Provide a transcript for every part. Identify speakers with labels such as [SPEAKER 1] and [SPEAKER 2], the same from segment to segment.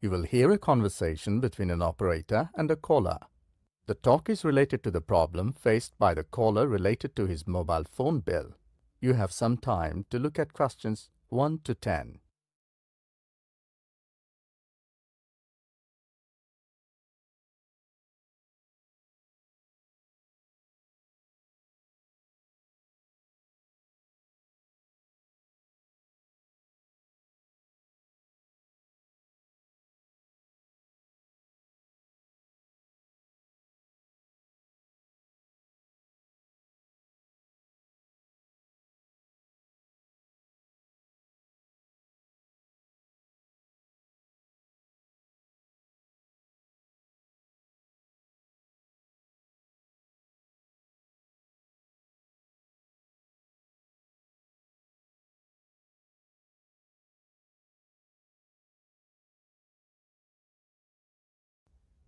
[SPEAKER 1] You will hear a conversation between an operator and a caller. The talk is related to the problem faced by the caller related to his mobile phone bill. You have some time to look at questions 1 to 10.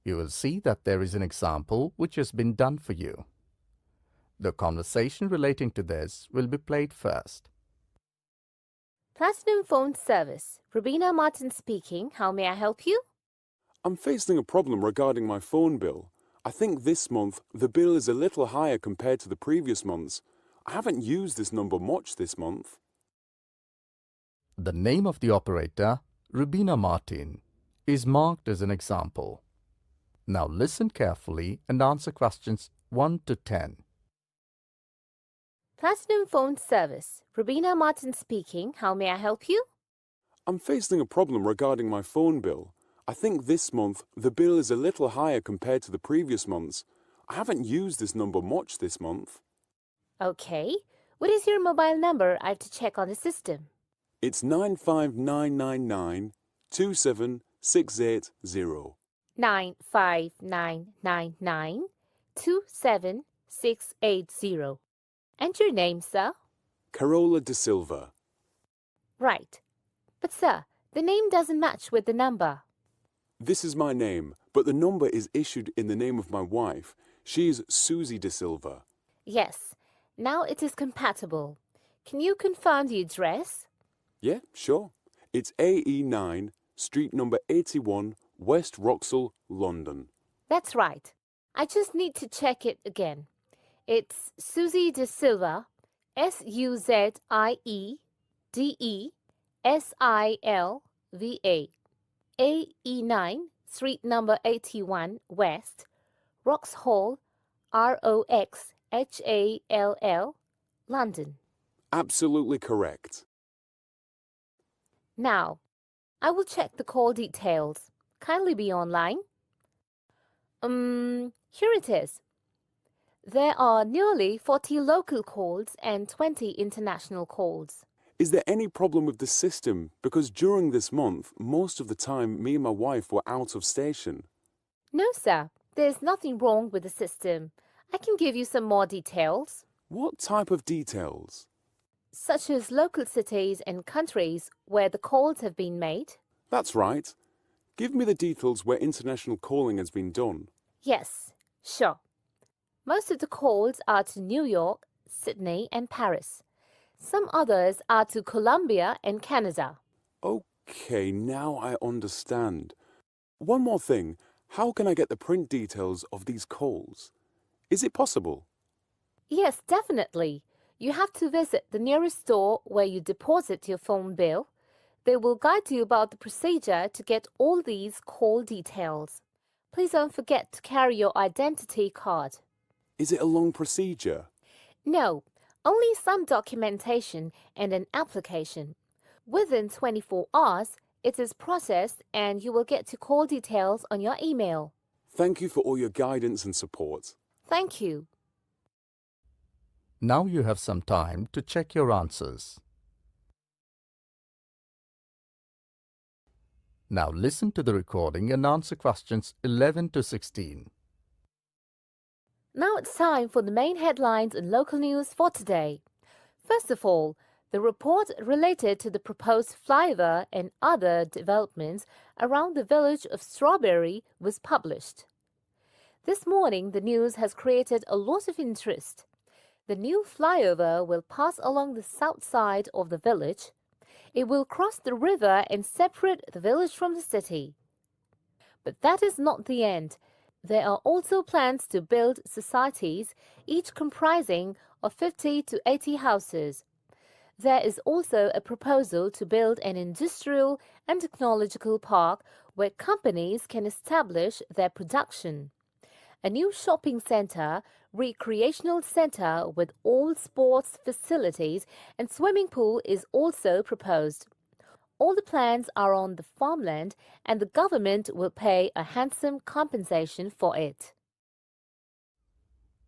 [SPEAKER 1] You will see that there is an example which has been done for you. The conversation relating to this will be played first.
[SPEAKER 2] Platinum Phone Service. Rubina Martin speaking. How may I help you?
[SPEAKER 3] I'm facing a problem regarding my phone bill. I think this month the bill is a little higher compared to the previous months. I haven't used this number much this month.
[SPEAKER 1] The name of the operator, Rubina Martin, is marked as an example. Now listen carefully and answer questions 1 to 10.
[SPEAKER 2] Platinum Phone Service. Rubina Martin speaking. How may I help you?
[SPEAKER 3] I'm facing a problem regarding my phone bill. I think this month the bill is a little higher compared to the previous months. I haven't used this number much this month.
[SPEAKER 2] Okay. What is your mobile number? I have to check on the system.
[SPEAKER 3] It's 95999 27680.
[SPEAKER 2] 95999 27680. And your name, sir?
[SPEAKER 3] Carola de Silva.
[SPEAKER 2] Right. But, sir, the name doesn't match with the number.
[SPEAKER 3] This is my name, but the number is issued in the name of my wife. She is Susie de Silva.
[SPEAKER 2] Yes. Now it is compatible. Can you confirm the address?
[SPEAKER 3] Yeah, sure. It's AE9, street number 81, West Wroxall, London.
[SPEAKER 2] That's right. I just need to check it again. It's Susie de Silva, SUZIEDESILVA, AE9, street number 81, West, Wroxall, ROXHALL, London.
[SPEAKER 3] Absolutely correct.
[SPEAKER 2] Now, I will check the call details. Kindly be online. Here it is. There are nearly 40 local calls and 20 international calls.
[SPEAKER 3] Is there any problem with the system? Because during this month, most of the time, me and my wife were out of station.
[SPEAKER 2] No, sir. There's nothing wrong with the system. I can give you some more details,
[SPEAKER 3] What type of details?
[SPEAKER 2] such as local cities and countries where the calls have been made.
[SPEAKER 3] That's right. Give me the details where international calling has been done.
[SPEAKER 2] Yes, sure. Most of the calls are to New York, Sydney, and Paris. Some others are to Colombia and Canada.
[SPEAKER 3] Okay, now I understand. One more thing. How can I get the print details of these calls? Is it possible?
[SPEAKER 2] Yes, definitely. You have to visit the nearest store where you deposit your phone bill. They will guide you about the procedure to get all these call details. Please don't forget to carry your identity card.
[SPEAKER 3] Is it a long procedure?
[SPEAKER 2] No, only some documentation and an application. Within 24 hours, it is processed and you will get to call details on your email.
[SPEAKER 3] Thank you for all your guidance and support.
[SPEAKER 2] Thank you.
[SPEAKER 1] Now you have some time to check your answers. Now listen to the recording and answer questions 11 to 16.
[SPEAKER 2] Now it's time for the main headlines and local news for today. First of all, the report related to the proposed flyover and other developments around the village of Strawberry was published. This morning, the news has created a lot of interest. The new flyover will pass along the south side of the village. It will cross the river and separate the village from the city. But that is not the end. There are also plans to build societies, each comprising of 50 to 80 houses. There is also a proposal to build an industrial and technological park where companies can establish their production. A new shopping center, recreational center with all sports facilities and swimming pool is also proposed. All the plans are on the farmland and the government will pay a handsome compensation for it.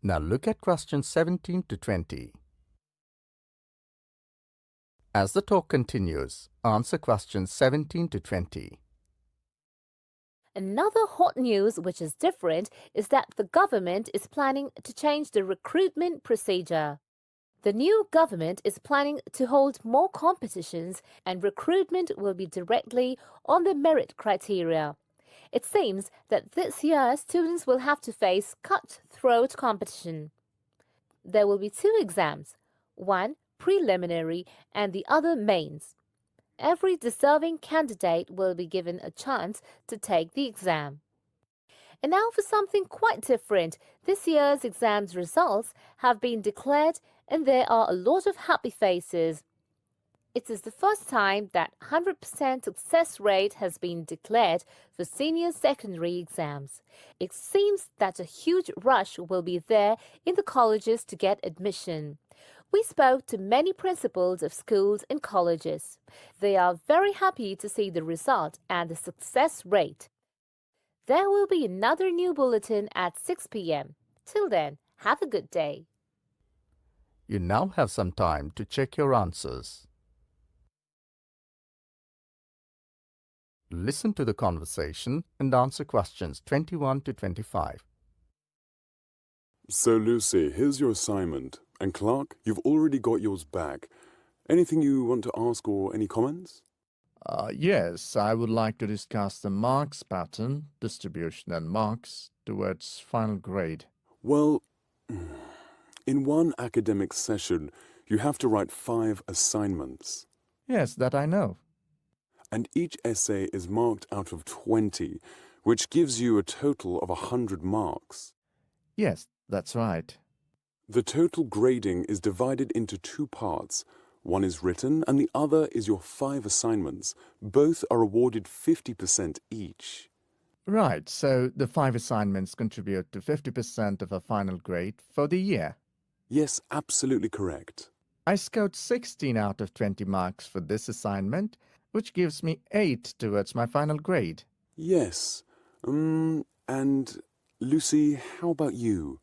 [SPEAKER 1] Now look at questions 17 to 20. As the talk continues, answer questions 17 to 20.
[SPEAKER 2] Another hot news which is different is that the government is planning to change the recruitment procedure. The new government is planning to hold more competitions and recruitment will be directly on the merit criteria. It seems that this year students will have to face cutthroat competition. There will be two exams, one preliminary and the other mains. Every deserving candidate will be given a chance to take the exam. And now for something quite different. This year's exams results have been declared and there are a lot of happy faces. It is the first time that 100% success rate has been declared for senior secondary exams. It seems that a huge rush will be there in the colleges to get admission. We spoke to many principals of schools and colleges. They are very happy to see the result and the success rate. There will be another new bulletin at 6 p.m. Till then, have a good day.
[SPEAKER 1] You now have some time to check your answers. Listen to the conversation and answer questions 21 to 25.
[SPEAKER 3] So, Lucy, here's your assignment. And Clark, you've already got yours back. Anything you want to ask or any comments?
[SPEAKER 1] Yes, I would like to discuss the marks pattern, distribution and marks towards final grade.
[SPEAKER 3] Well, in one academic session, you have to write 5 assignments.
[SPEAKER 1] Yes, that I know.
[SPEAKER 3] And each essay is marked out of 20, which gives you a total of 100 marks.
[SPEAKER 1] Yes, that's right.
[SPEAKER 3] The total grading is divided into 2 parts. One is written and the other is your 5 assignments. Both are awarded 50% each.
[SPEAKER 1] Right, so the 5 assignments contribute to 50% of a final grade for the year.
[SPEAKER 3] Yes, absolutely correct.
[SPEAKER 1] I scored 16 out of 20 marks for this assignment, which gives me 8 towards my final grade.
[SPEAKER 3] Yes. And Lucy, how about you?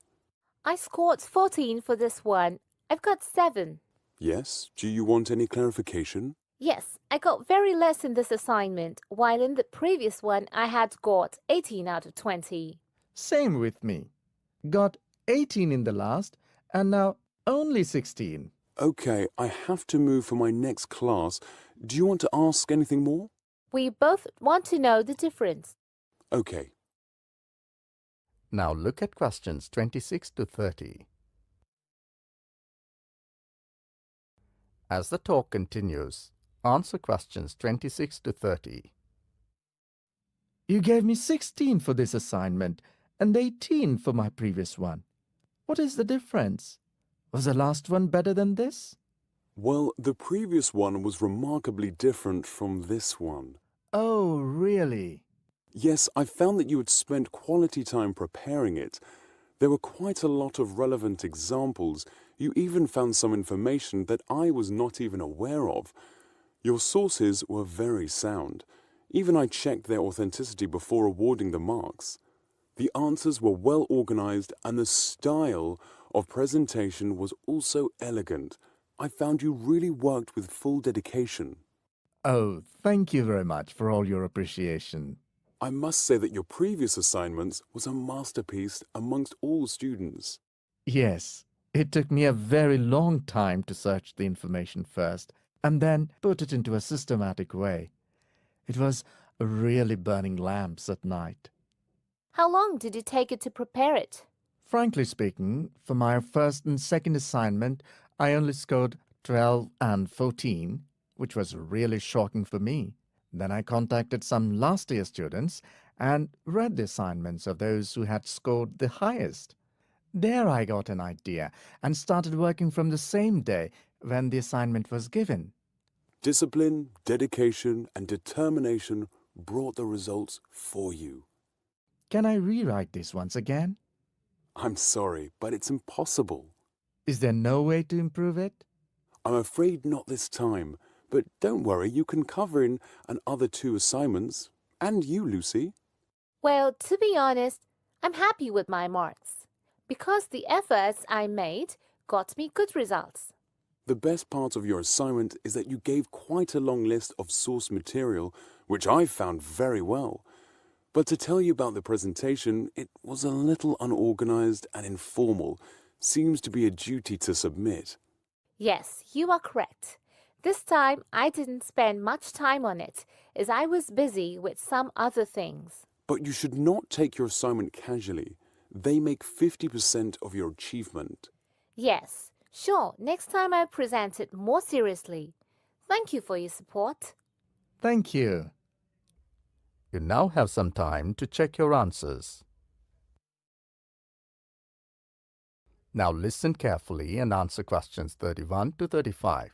[SPEAKER 2] I scored 14 for this one. I've got 7.
[SPEAKER 3] Yes? Do you want any clarification?
[SPEAKER 2] Yes, I got very less in this assignment, while in the previous one I had got 18 out of 20.
[SPEAKER 1] Same with me. Got 18 in the last and now only 16.
[SPEAKER 3] Okay, I have to move for my next class. Do you want to ask anything more?
[SPEAKER 2] We both want to know the difference.
[SPEAKER 3] Okay.
[SPEAKER 1] Now look at questions 26 to 30. As the talk continues, answer questions 26 to 30. You gave me 16 for this assignment and 18 for my previous one. What is the difference? Was the last one better than this?
[SPEAKER 3] Well, the previous one was remarkably different from this one.
[SPEAKER 1] Oh, really?
[SPEAKER 3] Yes, I found that you had spent quality time preparing it. There were quite a lot of relevant examples. You even found some information that I was not even aware of. Your sources were very sound. Even I checked their authenticity before awarding the marks. The answers were well organized and the style of presentation was also elegant. I found you really worked with full dedication.
[SPEAKER 1] Oh, thank you very much for all your appreciation.
[SPEAKER 3] I must say that your previous assignments was a masterpiece amongst all students.
[SPEAKER 1] Yes, it took me a very long time to search the information first and then put it into a systematic way. It was really burning lamps at night.
[SPEAKER 2] How long did it take you to prepare it?
[SPEAKER 1] Frankly speaking, for my first and second assignment, I only scored 12 and 14, which was really shocking for me. Then I contacted some last year students and read the assignments of those who had scored the highest. There I got an idea and started working from the same day when the assignment was given.
[SPEAKER 3] Discipline, dedication, and determination brought the results for you.
[SPEAKER 1] Can I rewrite this once again?
[SPEAKER 3] I'm sorry, but it's impossible.
[SPEAKER 1] Is there no way to improve it?
[SPEAKER 3] I'm afraid not this time, but don't worry, you can cover in another 2 assignments. And you, Lucy.
[SPEAKER 2] Well, to be honest, I'm happy with my marks because the efforts I made got me good results.
[SPEAKER 3] The best part of your assignment is that you gave quite a long list of source material, which I found very well. But to tell you about the presentation, it was a little unorganized and informal. Seems to be a duty to submit.
[SPEAKER 2] Yes, you are correct. This time I didn't spend much time on it as I was busy with some other things.
[SPEAKER 3] But you should not take your assignment casually. They make 50% of your achievement.
[SPEAKER 2] Yes, sure, next time I'll present it more seriously. Thank you for your support.
[SPEAKER 1] Thank you. You now have some time to check your answers. Now listen carefully and answer questions 31 to 35.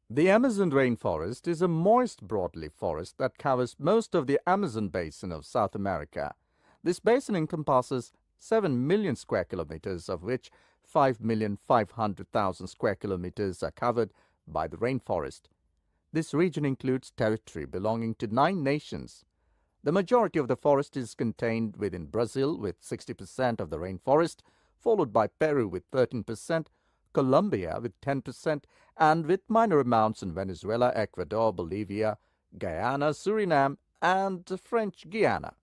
[SPEAKER 1] The Amazon rainforest is a moist broadleaf forest that covers most of the Amazon basin of South America. This basin encompasses 7 million square kilometers, of which 5,500,000 square kilometers are covered by the rainforest. This region includes territory belonging to 9 nations. The majority of the forest is contained within Brazil with 60% of the rainforest, followed by Peru with 13%, Colombia with 10%, and with minor amounts in Venezuela, Ecuador, Bolivia, Guyana, Suriname, and French Guiana.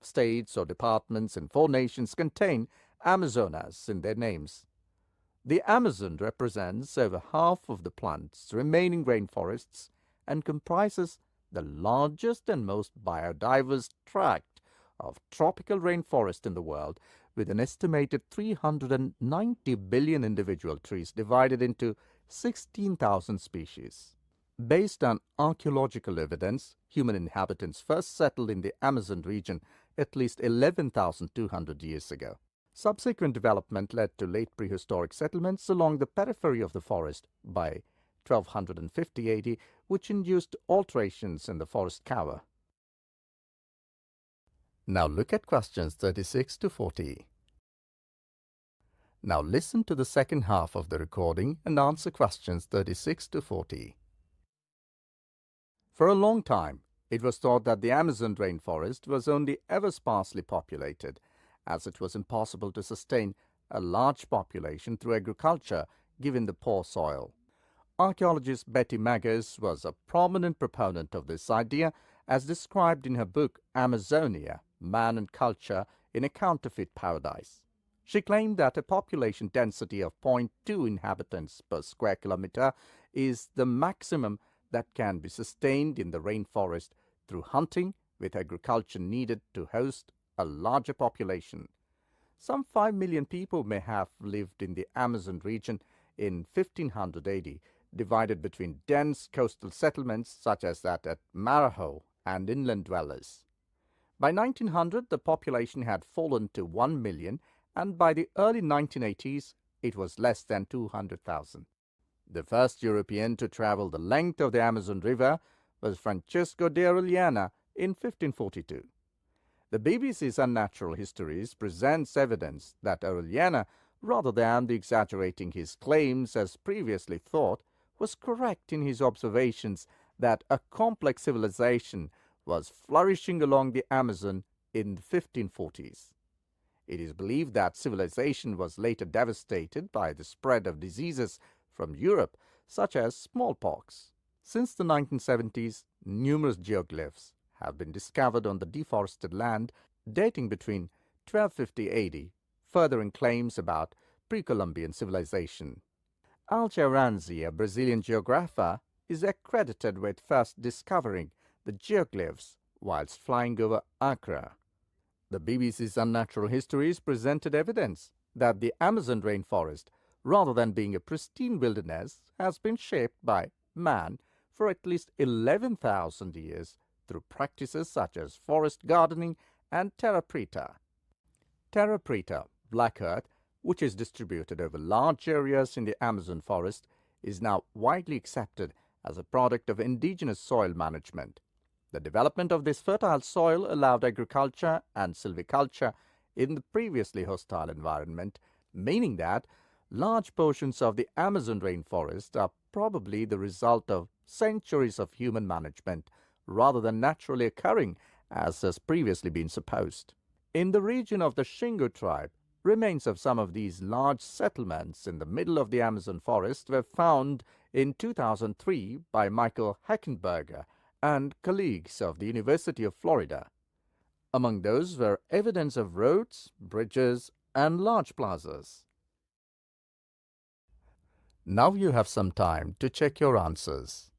[SPEAKER 1] States or departments in 4 nations contain Amazonas in their names. The Amazon represents over half of the planet's remaining rainforests and comprises the largest and most biodiverse tract of tropical rainforest in the world, with an estimated 390 billion individual trees divided into 16,000 species. Based on archaeological evidence, human inhabitants first settled in the Amazon region at least 11,200 years ago. Subsequent development led to late prehistoric settlements along the periphery of the forest by 1250 AD, which induced alterations in the forest cover. Now look at questions 36 to 40. Now listen to the second half of the recording and answer questions 36 to 40. For a long time, it was thought that the Amazon rainforest was only ever sparsely populated, as it was impossible to sustain a large population through agriculture given the poor soil. Archaeologist Betty Maggers was a prominent proponent of this idea, as described in her book Amazonia, Man and Culture in a Counterfeit Paradise. She claimed that a population density of 0.2 inhabitants per square kilometer is the maximum that can be sustained in the rainforest through hunting, with agriculture needed to host a larger population. Some 5 million people may have lived in the Amazon region in 1500 AD, divided between dense coastal settlements such as that at Marajo and inland dwellers. By 1900, the population had fallen to 1 million, and by the early 1980s, it was less than 200,000. The first European to travel the length of the Amazon River was Francesco de Orellana in 1542. The BBC's Unnatural Histories presents evidence that Orellana, rather than exaggerating his claims as previously thought, was correct in his observations that a complex civilization was flourishing along the Amazon in the 1540s. It is believed that civilization was later devastated by the spread of diseases from Europe, such as smallpox. Since the 1970s, numerous geoglyphs have been discovered on the deforested land dating between 1250 AD, furthering claims about pre-Columbian civilization. Alceranzi, a Brazilian geographer, is accredited with first discovering the geoglyphs whilst flying over Accra. The BBC's Unnatural Histories presented evidence that the Amazon rainforest, rather than being a pristine wilderness, has been shaped by man for at least 11,000 years through practices such as forest gardening and terra preta. Terra preta, black earth, which is distributed over large areas in the Amazon forest, is now widely accepted as a product of indigenous soil management. The development of this fertile soil allowed agriculture and silviculture in the previously hostile environment, meaning that large portions of the Amazon rainforest are probably the result of centuries of human management rather than naturally occurring as has previously been supposed. In the region of the Shingo tribe, remains of some of these large settlements in the middle of the Amazon forest were found in 2003 by Michael Heckenberger and colleagues of the University of Florida. Among those were evidence of roads, bridges, and large plazas. Now you have some time to check your answers.